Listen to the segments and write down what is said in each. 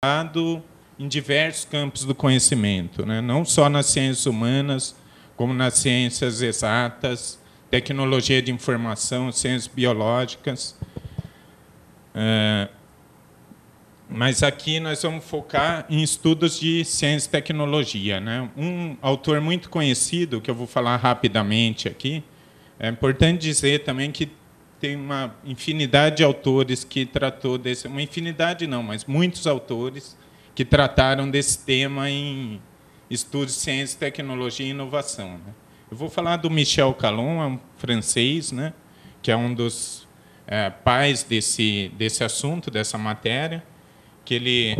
aplicado em diversos campos do conhecimento, né? Não só nas ciências humanas, como nas ciências exatas, tecnologia de informação, ciências biológicas. Mas aqui nós vamos focar em estudos de ciência e tecnologia, né? Um autor muito conhecido, que eu vou falar rapidamente aqui, é importante dizer também que tem uma infinidade de autores que tratou desse... Uma infinidade não, mas muitos autores que trataram desse tema em estudos de ciência, tecnologia e inovação, né? Eu vou falar do Michel Calon, é um francês, né, que é um dos pais desse assunto, dessa matéria, que ele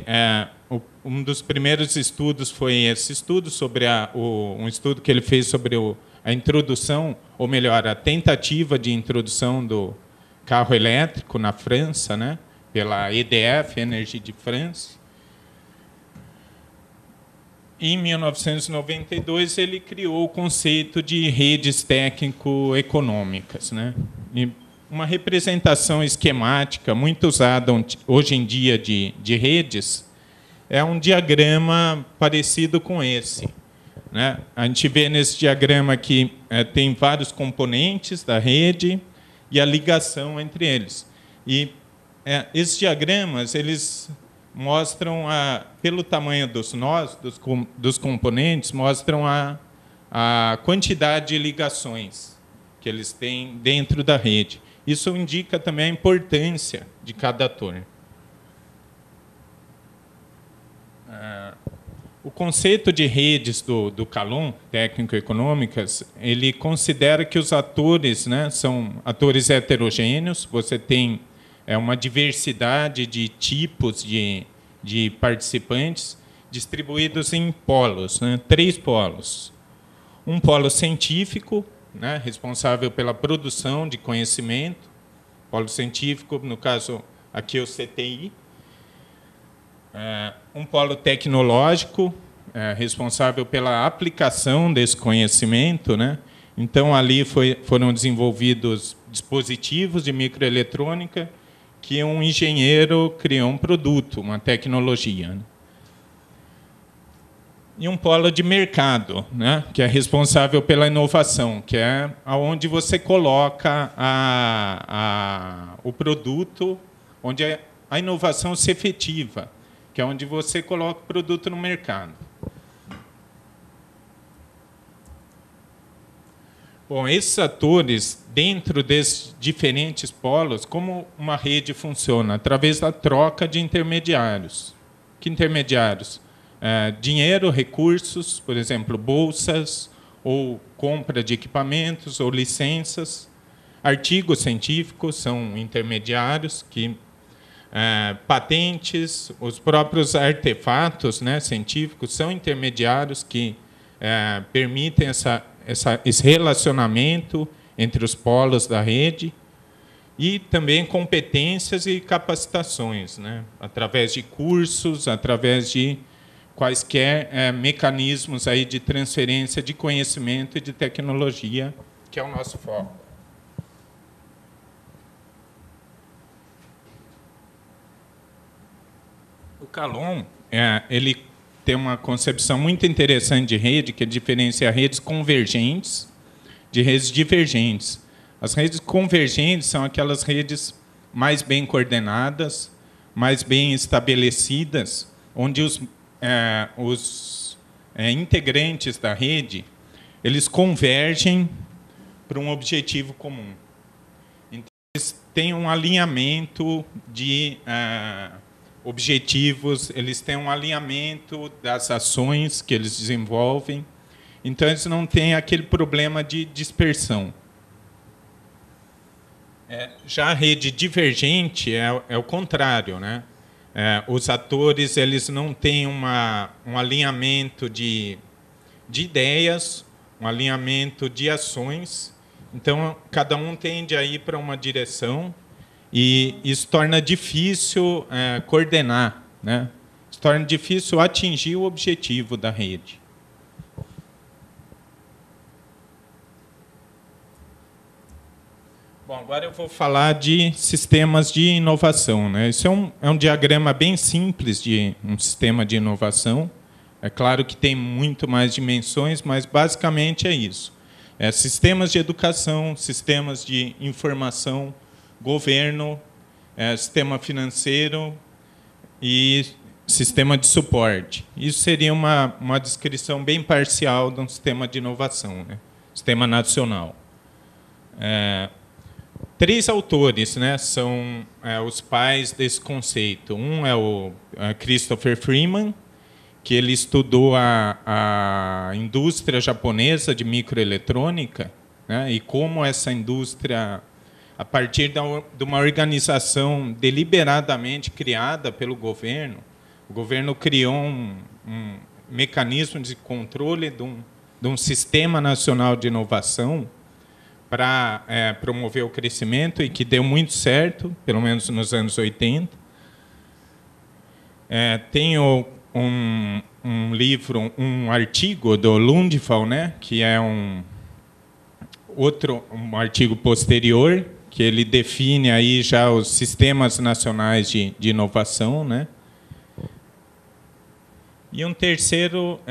um dos primeiros estudos foi esse estudo sobre um estudo que ele fez sobre a introdução, ou melhor, a tentativa de introdução do carro elétrico na França, né, pela EDF, Énergie de France. Em 1992, ele criou o conceito de redes técnico-econômicas, né? E uma representação esquemática muito usada hoje em dia de redes é um diagrama parecido com esse, né? A gente vê nesse diagrama que tem vários componentes da rede e a ligação entre eles. E esses diagramas, eles mostram, pelo tamanho dos nós, dos componentes, mostram a quantidade de ligações que eles têm dentro da rede. Isso indica também a importância de cada ator. O conceito de redes do Calon, técnico-econômicas, ele considera que os atores, né, são atores heterogêneos. Você tem uma diversidade de tipos de participantes distribuídos em polos, né, 3 polos. Um polo científico, né, responsável pela produção de conhecimento, polo científico, no caso aqui o CTI. Um polo tecnológico, responsável pela aplicação desse conhecimento, né? Então, ali foram desenvolvidos dispositivos de microeletrônica que um engenheiro criou um produto, uma tecnologia, né? E um polo de mercado, né, que é responsável pela inovação, que é onde você coloca o produto, onde a inovação se efetiva, que é onde você coloca o produto no mercado. Bom, esses atores, dentro desses diferentes polos, como uma rede funciona? Através da troca de intermediários. Que intermediários? Dinheiro, recursos, por exemplo, bolsas, ou compra de equipamentos, ou licenças. Artigos científicos são intermediários, patentes, os próprios artefatos, né, científicos são intermediários que permitem esse relacionamento entre os polos da rede, e também competências e capacitações, né, através de cursos, através de quaisquer mecanismos aí de transferência de conhecimento e de tecnologia, que é o nosso foco. O Calon, ele tem uma concepção muito interessante de rede, que diferencia redes convergentes de redes divergentes. As redes convergentes são aquelas redes mais bem coordenadas, mais bem estabelecidas, onde os integrantes da rede eles convergem para um objetivo comum. Então, eles têm um alinhamento de objetivos, eles têm um alinhamento das ações que eles desenvolvem. Então, eles não têm aquele problema de dispersão. Já a rede divergente é o contrário, né? Os atores eles não têm um alinhamento de ideias, um alinhamento de ações. Então, cada um tende a ir para uma direção e isso torna difícil coordenar, né? Isso torna difícil atingir o objetivo da rede. Bom, agora eu vou falar de sistemas de inovação, né? Isso é um diagrama bem simples de um sistema de inovação. É claro que tem muito mais dimensões, mas basicamente é isso. Sistemas de educação, sistemas de informação, governo, sistema financeiro e sistema de suporte. Isso seria uma descrição bem parcial de um sistema de inovação, né? Sistema nacional. Três autores, né, são os pais desse conceito. Um é o Christopher Freeman, que ele estudou a indústria japonesa de microeletrônica, né, e como essa indústria, a partir de uma organização deliberadamente criada pelo governo, o governo criou um mecanismo de controle de um sistema nacional de inovação para promover o crescimento, e que deu muito certo, pelo menos nos anos 80. Tenho um livro, um artigo do Lundvall, né, que é um artigo posterior, que ele define aí já os sistemas nacionais de inovação, né? E um terceiro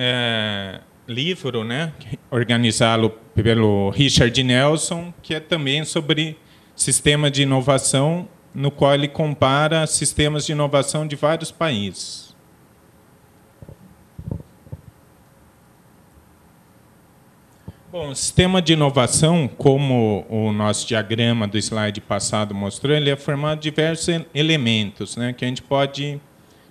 livro, né, organizado pelo Richard Nelson, que é também sobre sistema de inovação, no qual ele compara sistemas de inovação de vários países. Bom, o sistema de inovação, como o nosso diagrama do slide passado mostrou, ele é formado de diversos elementos, né, que a gente pode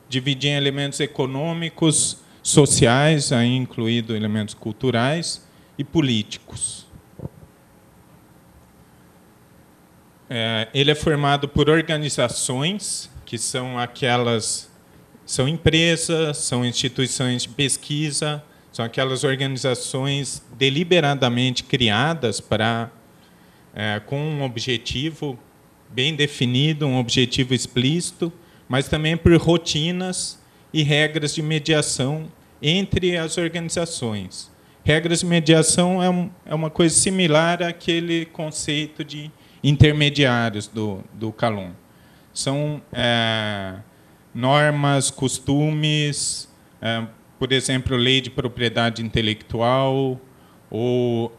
dividir em elementos econômicos, sociais, aí incluído elementos culturais, e políticos. Ele é formado por organizações, que são são empresas, são instituições de pesquisa, são aquelas organizações deliberadamente criadas com um objetivo bem definido, um objetivo explícito, mas também por rotinas e regras de mediação entre as organizações. Regras de mediação é uma coisa similar àquele conceito de intermediários do Calon. São normas, costumes, por exemplo, lei de propriedade intelectual, ou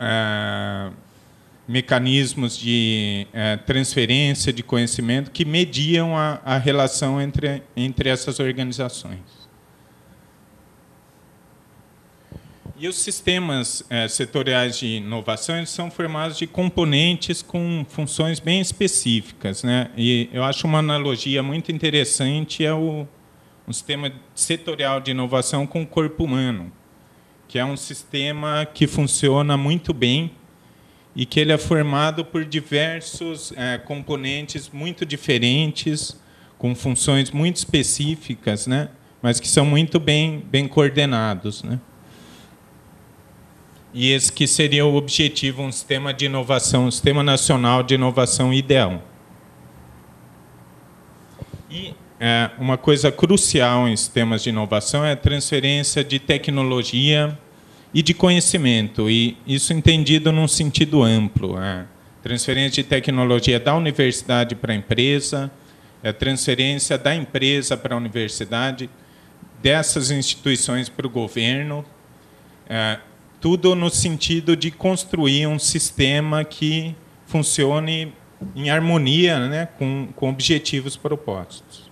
mecanismos de transferência de conhecimento que mediam a relação entre essas organizações. E os sistemas setoriais de inovação são formados de componentes com funções bem específicas, né? E eu acho uma analogia muito interessante um sistema setorial de inovação com o corpo humano, que é um sistema que funciona muito bem e que ele é formado por diversos componentes muito diferentes, com funções muito específicas, né? Mas que são muito bem coordenados, né? E esse que seria o objetivo, um sistema de inovação, um sistema nacional de inovação ideal. E uma coisa crucial em sistemas de inovação é a transferência de tecnologia e de conhecimento, e isso entendido num sentido amplo. Transferência de tecnologia da universidade para a empresa, transferência da empresa para a universidade, dessas instituições para o governo, tudo no sentido de construir um sistema que funcione em harmonia, né, com objetivos propostos.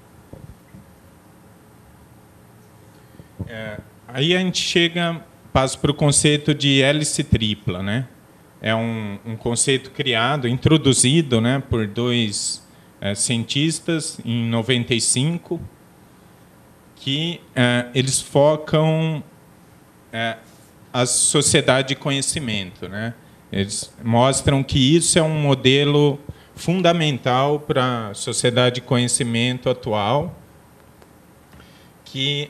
Aí a gente passa para o conceito de hélice tripla, né? É um conceito criado, introduzido, né, por dois cientistas em 95, que eles focam a sociedade de conhecimento, né? Eles mostram que isso é um modelo fundamental para a sociedade de conhecimento atual, que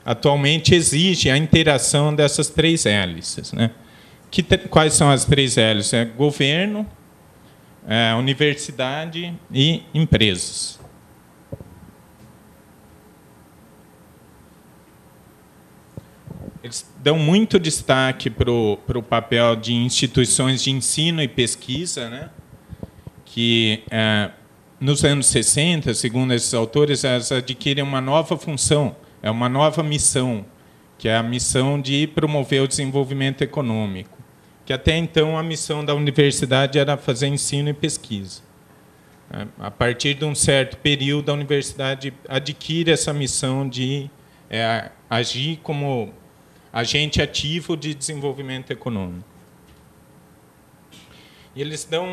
atualmente exige a interação dessas três hélices, né? Quais são as três hélices? Governo, universidade e empresas. Eles dão muito destaque para o papel de instituições de ensino e pesquisa, né? que, nos anos 60, segundo esses autores, elas adquirem uma nova função, uma nova missão, que é a missão de promover o desenvolvimento econômico, que até então a missão da universidade era fazer ensino e pesquisa. A partir de um certo período, a universidade adquire essa missão de agir como agente ativo de desenvolvimento econômico. E eles dão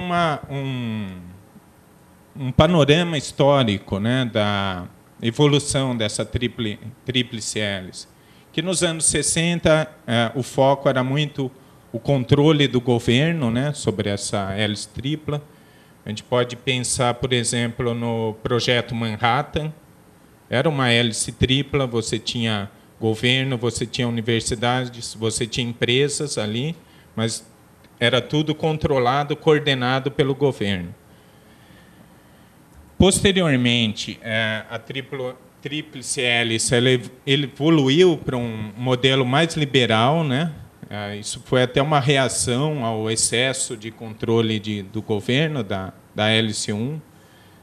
um panorama histórico, né, da evolução dessa tríplice hélice, que nos anos 60 o foco era muito o controle do governo, né, sobre essa hélice tripla. A gente pode pensar, por exemplo, no projeto Manhattan. Era uma hélice tripla, você tinha governo, você tinha universidades, você tinha empresas ali, mas era tudo controlado, coordenado pelo governo. Posteriormente, a tríplice hélice ela evoluiu para um modelo mais liberal, né? Isso foi até uma reação ao excesso de controle do governo da hélice 1,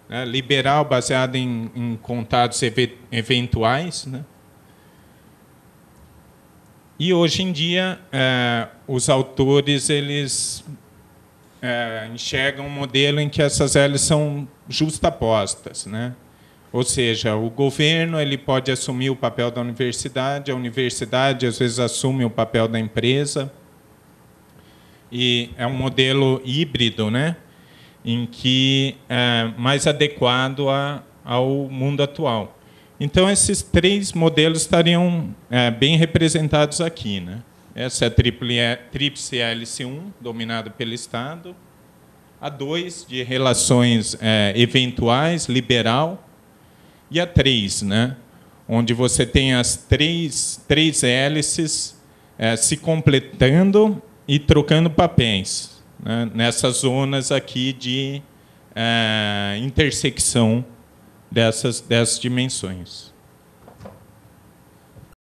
né? Liberal, baseado em contatos eventuais, né? E hoje em dia os autores eles enxergam um modelo em que essas hélices são justapostas, né? Ou seja, o governo ele pode assumir o papel da universidade, a universidade às vezes assume o papel da empresa, e é um modelo híbrido, né? Em que é mais adequado ao mundo atual. Então, esses três modelos estariam bem representados aqui, né? Essa é a tríplice hélice 1, dominada pelo Estado. A 2, de relações eventuais, liberal. E a 3, né? Onde você tem as três hélices se completando e trocando papéis, né? Nessas zonas aqui de intersecção dessas dimensões.